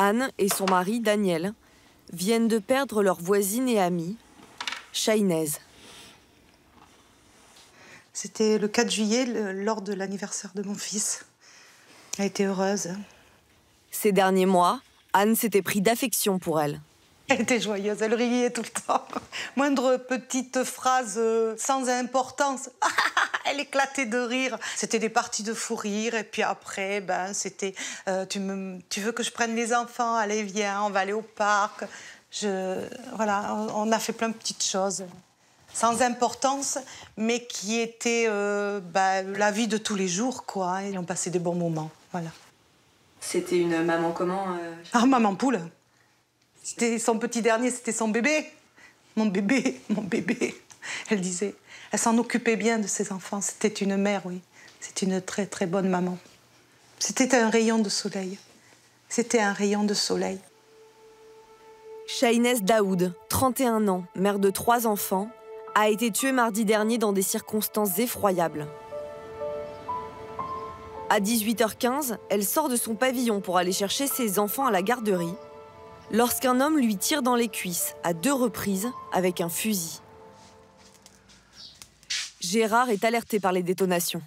Anne et son mari, Daniel, viennent de perdre leur voisine et amie, Chahinez. C'était le 4 juillet, lors de l'anniversaire de mon fils. Elle était heureuse. Ces derniers mois, Anne s'était pris d'affection pour elle. Elle était joyeuse, elle riait tout le temps. Moindre petite phrase sans importance, elle éclatait de rire. C'était des parties de fou rire. Et puis après, c'était tu veux que je prenne les enfants? Allez, viens, on va aller au parc. Voilà, on a fait plein de petites choses sans importance, mais qui étaient la vie de tous les jours, quoi. Et on passait des bons moments, voilà. C'était une maman comment Ah, maman poule. C'était son petit dernier, c'était son bébé. Mon bébé, mon bébé. Elle disait, elle s'en occupait bien de ses enfants. C'était une mère, oui. C'était une très, très bonne maman. C'était un rayon de soleil. C'était un rayon de soleil. Chahinez Daoud, 31 ans, mère de 3 enfants, a été tuée mardi dernier dans des circonstances effroyables. À 18h15, elle sort de son pavillon pour aller chercher ses enfants à la garderie, lorsqu'un homme lui tire dans les cuisses à 2 reprises avec un fusil. Gérard est alerté par les détonations.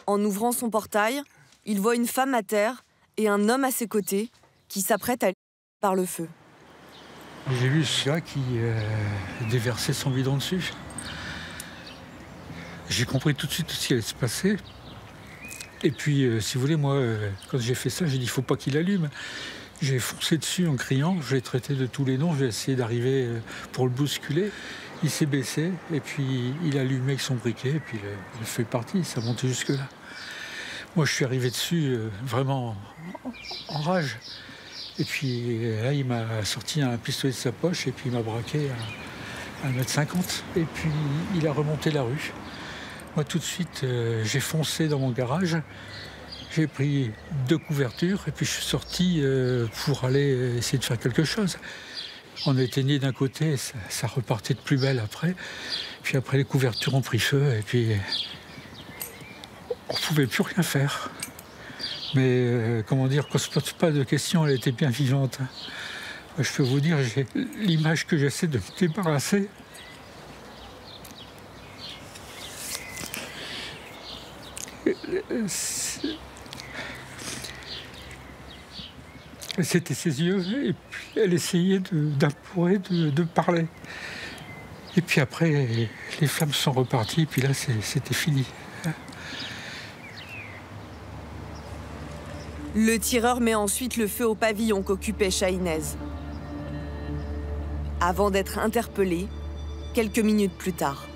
En ouvrant son portail, il voit une femme à terre et un homme à ses côtés qui s'apprête à par le feu. J'ai vu ce gars qui déversait son bidon dessus. J'ai compris tout de suite ce qui allait se passer. Et puis, si vous voulez, moi, quand j'ai fait ça, j'ai dit « il ne faut pas qu'il allume ». J'ai foncé dessus en criant, je l'ai traité de tous les noms, j'ai essayé d'arriver pour le bousculer. Il s'est baissé et puis il a allumé avec son briquet et puis le feu est parti, ça montait jusque-là. Moi, je suis arrivé dessus vraiment en rage. Et puis là, il m'a sorti un pistolet de sa poche et puis il m'a braqué à 1,50 m. Et puis il a remonté la rue. Moi, tout de suite, j'ai foncé dans mon garage. J'ai pris 2 couvertures et puis je suis sorti pour aller essayer de faire quelque chose. On éteignait d'un côté, ça repartait de plus belle après. Puis après, les couvertures ont pris feu et puis on ne pouvait plus rien faire. Mais comment dire, qu'on ne se pose pas de questions, elle était bien vivante. Je peux vous dire, j'ai l'image que j'essaie de me débarrasser. C'était ses yeux, et puis elle essayait d'implorer, de parler. Et puis après, les flammes sont reparties, et puis là, c'était fini. Le tireur met ensuite le feu au pavillon qu'occupait Chahinez. Avant d'être interpellé, quelques minutes plus tard.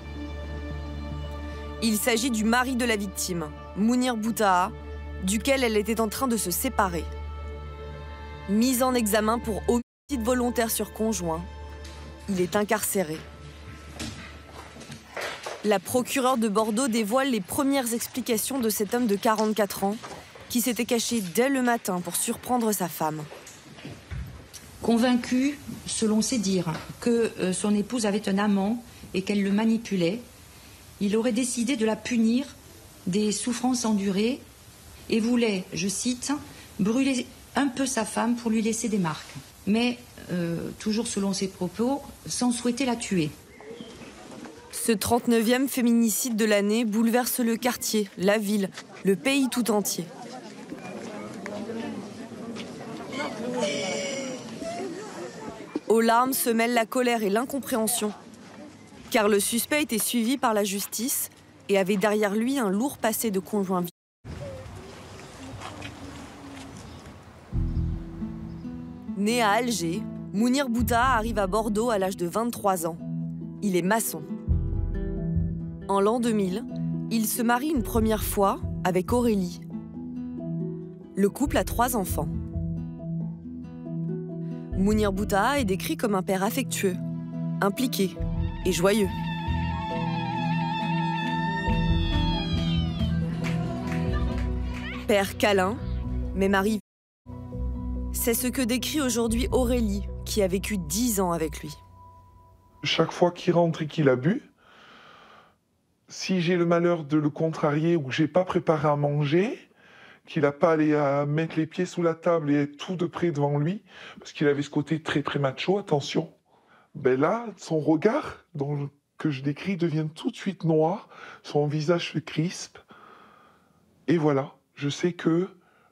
Il s'agit du mari de la victime, Mounir Boutaa, duquel elle était en train de se séparer. Mis en examen pour homicide volontaire sur conjoint, il est incarcéré. La procureure de Bordeaux dévoile les premières explications de cet homme de 44 ans qui s'était caché dès le matin pour surprendre sa femme. Convaincu, selon ses dires, que son épouse avait un amant et qu'elle le manipulait, il aurait décidé de la punir des souffrances endurées et voulait, je cite, brûler un peu sa femme pour lui laisser des marques. Mais, toujours selon ses propos, sans souhaiter la tuer. Ce 39e féminicide de l'année bouleverse le quartier, la ville, le pays tout entier. Aux larmes se mêlent la colère et l'incompréhension, car le suspect était suivi par la justice et avait derrière lui un lourd passé de conjoint violent. Né à Alger, Mounir Boutaa arrive à Bordeaux à l'âge de 23 ans. Il est maçon. En l'an 2000, il se marie une première fois avec Aurélie. Le couple a 3 enfants. Mounir Boutaa est décrit comme un père affectueux, impliqué et joyeux. Père câlin, mais mari. C'est ce que décrit aujourd'hui Aurélie, qui a vécu 10 ans avec lui. Chaque fois qu'il rentre et qu'il a bu, si j'ai le malheur de le contrarier ou que j'ai pas préparé à manger, qu'il n'a pas allé à mettre les pieds sous la table et être tout de près devant lui, parce qu'il avait ce côté très très macho, attention. Ben là, son regard, que je décris, devient tout de suite noir, son visage se crispe, et voilà, je sais que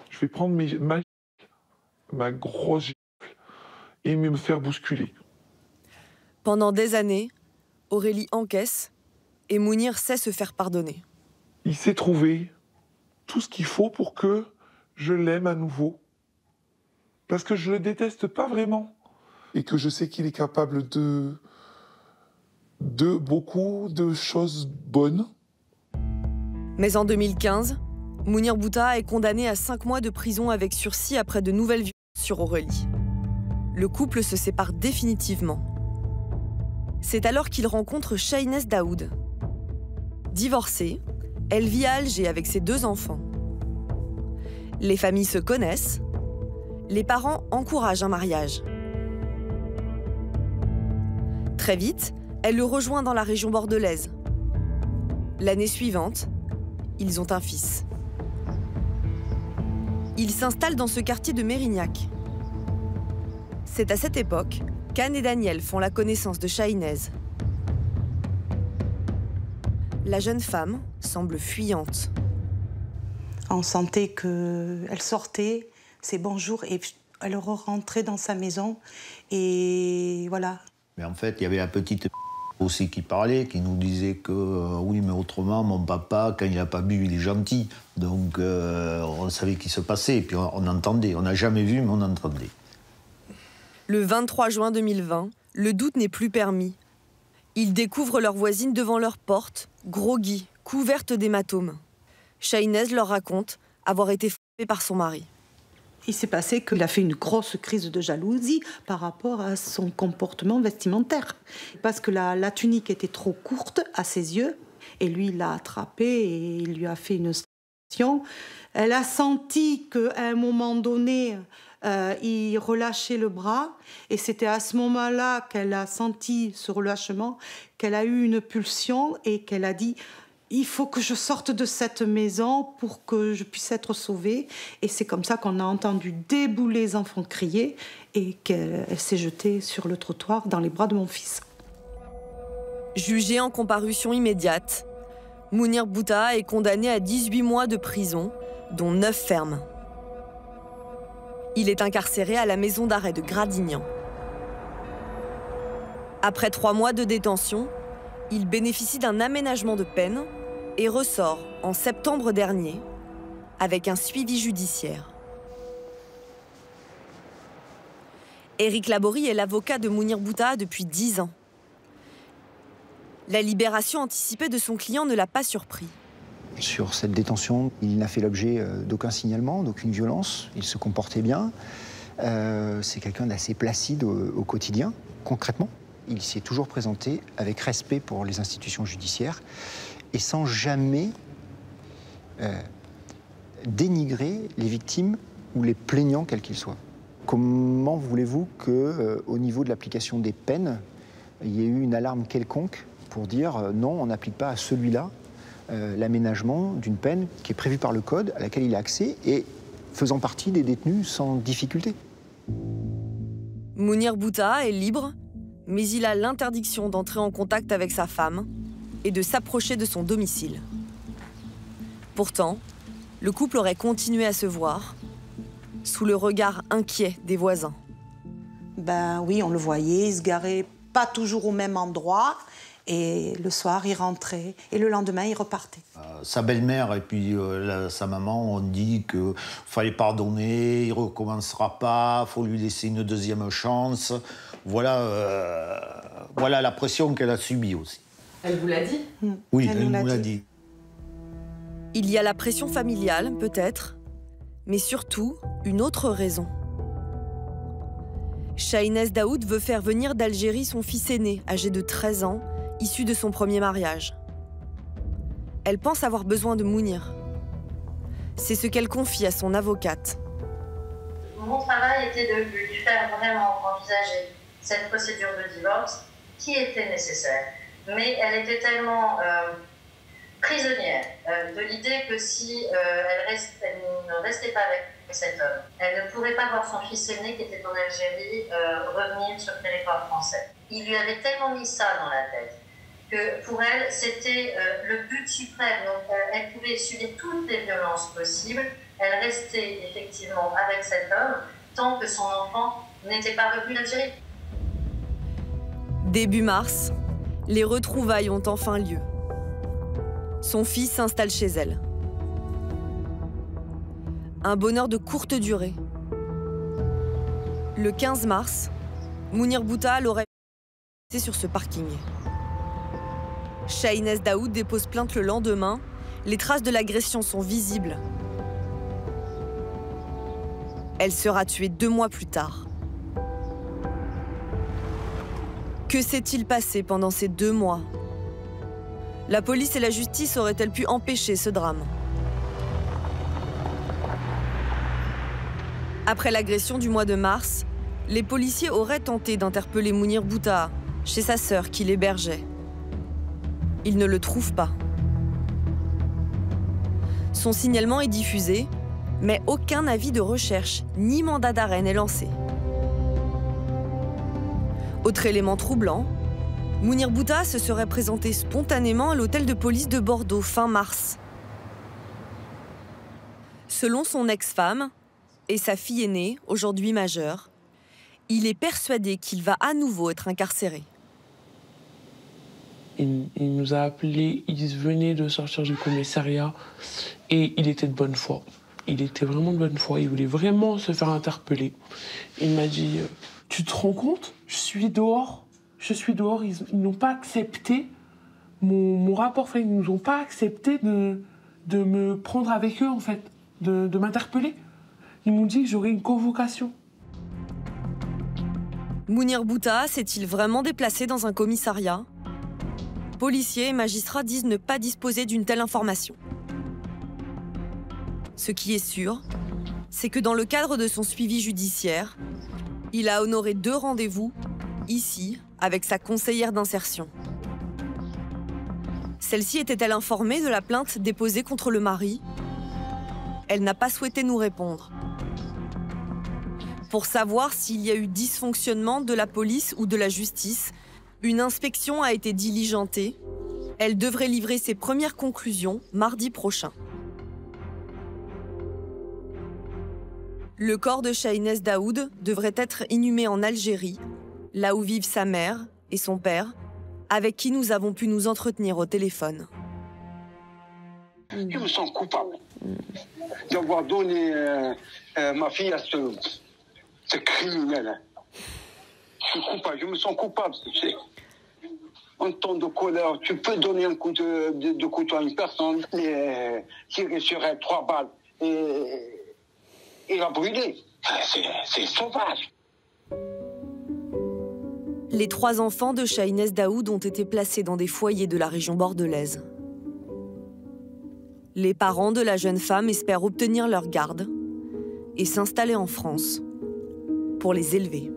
je vais prendre ma grosse gifle et me faire bousculer. Pendant des années, Aurélie encaisse et Mounir sait se faire pardonner. Il s'est trouvé tout ce qu'il faut pour que je l'aime à nouveau. Parce que je le déteste pas vraiment. Et que je sais qu'il est capable de beaucoup de choses bonnes. Mais en 2015, Mounir Boutaa est condamné à 5 mois de prison avec sursis après de nouvelles violences sur Aurélie. Le couple se sépare définitivement. C'est alors qu'il rencontre Shahinez Daoud. Divorcée, elle vit à Alger avec ses 2 enfants. Les familles se connaissent. Les parents encouragent un mariage. Très vite, elle le rejoint dans la région bordelaise. L'année suivante, ils ont un fils. Il s'installe dans ce quartier de Mérignac. C'est à cette époque qu'Anne et Daniel font la connaissance de Shahinez. La jeune femme semble fuyante. On sentait qu'elle sortait, c'est bonjour, et elle rentrait dans sa maison, et voilà. Mais en fait, il y avait la petite aussi qui parlait, qui nous disait que oui, mais autrement, mon papa, quand il n'a pas bu, il est gentil. Donc on savait ce qui se passait, et puis on entendait. On n'a jamais vu, mais on entendait. Le 23 juin 2020, le doute n'est plus permis. Ils découvrent leur voisine devant leur porte, groggy, couverte d'hématomes. Shahinez leur raconte avoir été frappée par son mari. Il s'est passé qu'il a fait une grosse crise de jalousie par rapport à son comportement vestimentaire. Parce que la tunique était trop courte à ses yeux, et lui, il l'a attrapée et il lui a fait une station. Elle a senti qu'à un moment donné, il relâchait le bras, et c'était à ce moment-là qu'elle a senti ce relâchement, qu'elle a eu une pulsion et qu'elle a dit « Il faut que je sorte de cette maison pour que je puisse être sauvée ». Et c'est comme ça qu'on a entendu débouler les enfants crier et qu'elle s'est jetée sur le trottoir dans les bras de mon fils. Jugé en comparution immédiate, Mounir Boutaa est condamné à 18 mois de prison, dont 9 fermes. Il est incarcéré à la maison d'arrêt de Gradignan. Après 3 mois de détention, il bénéficie d'un aménagement de peine et ressort en septembre dernier avec un suivi judiciaire. Éric Laborie est l'avocat de Mounir Boutaa depuis 10 ans. La libération anticipée de son client ne l'a pas surpris. Sur cette détention, il n'a fait l'objet d'aucun signalement, d'aucune violence. Il se comportait bien. C'est quelqu'un d'assez placide au quotidien, concrètement. Il s'y est toujours présenté avec respect pour les institutions judiciaires et sans jamais dénigrer les victimes ou les plaignants, quels qu'ils soient. Comment voulez-vous qu'au niveau de l'application des peines, il y ait eu une alarme quelconque pour dire non, on n'applique pas à celui-là l'aménagement d'une peine qui est prévue par le Code, à laquelle il a accès et faisant partie des détenus sans difficulté. Mounir Boutaa est libre, mais il a l'interdiction d'entrer en contact avec sa femme et de s'approcher de son domicile. Pourtant, le couple aurait continué à se voir, sous le regard inquiet des voisins. Ben oui, on le voyait, il se garait pas toujours au même endroit. Et le soir, il rentrait. Et le lendemain, il repartait. Sa belle-mère et puis sa maman ont dit qu'il fallait pardonner, il ne recommencera pas, il faut lui laisser une deuxième chance. Voilà, voilà la pression qu'elle a subie aussi. Elle vous l'a dit ? Oui, elle nous l'a dit. Il y a la pression familiale, peut-être, mais surtout une autre raison. Shahinez Daoud veut faire venir d'Algérie son fils aîné, âgé de 13 ans, issu de son premier mariage. Elle pense avoir besoin de Mounir. C'est ce qu'elle confie à son avocate. Mon travail était de lui faire vraiment envisager cette procédure de divorce qui était nécessaire. Mais elle était tellement prisonnière de l'idée que si elle ne restait pas avec cet homme, elle ne pourrait pas voir son fils aîné qui était en Algérie revenir sur le territoire français. Il lui avait tellement mis ça dans la tête que pour elle, c'était le but suprême. Donc, elle pouvait subir toutes les violences possibles. Elle restait effectivement avec cet homme tant que son enfant n'était pas revenu d'Algérie. Début mars, les retrouvailles ont enfin lieu. Son fils s'installe chez elle. Un bonheur de courte durée. Le 15 mars, Mounir Boutaa l'aurait été sur ce parking. Shahinez Daoud dépose plainte le lendemain. Les traces de l'agression sont visibles. Elle sera tuée 2 mois plus tard. Que s'est-il passé pendant ces 2 mois? La police et la justice auraient-elles pu empêcher ce drame? Après l'agression du mois de mars, les policiers auraient tenté d'interpeller Mounir Boutaa chez sa sœur qui l'hébergeait. Ils ne le trouvent pas. Son signalement est diffusé, mais aucun avis de recherche ni mandat d'arrêt n'est lancé. Autre élément troublant, Mounir Boutaa se serait présenté spontanément à l'hôtel de police de Bordeaux fin mars. Selon son ex-femme et sa fille aînée, aujourd'hui majeure, il est persuadé qu'il va à nouveau être incarcéré. Il nous a appelés, il venait de sortir du commissariat et il était de bonne foi. Il était vraiment de bonne foi, il voulait vraiment se faire interpeller. Il m'a dit « Tu te rends compte? Je suis dehors, ils n'ont pas accepté mon rapport, enfin, ils ne nous ont pas accepté de me prendre avec eux, en fait, de m'interpeller. Ils m'ont dit que j'aurais une convocation. » Mounir Boutaa s'est-il vraiment déplacé dans un commissariat? Policiers et magistrats disent ne pas disposer d'une telle information. Ce qui est sûr, c'est que dans le cadre de son suivi judiciaire, il a honoré 2 rendez-vous, ici, avec sa conseillère d'insertion. Celle-ci était-elle informée de la plainte déposée contre le mari? Elle n'a pas souhaité nous répondre. Pour savoir s'il y a eu dysfonctionnement de la police ou de la justice, une inspection a été diligentée. Elle devrait livrer ses premières conclusions mardi prochain. Le corps de Shahinez Daoud devrait être inhumé en Algérie, là où vivent sa mère et son père, avec qui nous avons pu nous entretenir au téléphone. Je me sens coupable d'avoir donné ma fille à ce criminel. Je suis coupable, je me sens coupable. En temps de colère, tu peux donner un coup de couteau à une personne, tirer sur elle 3 balles et la brûler. C'est sauvage. Les 3 enfants de Shahinez Daoud ont été placés dans des foyers de la région bordelaise. Les parents de la jeune femme espèrent obtenir leur garde et s'installer en France pour les élever.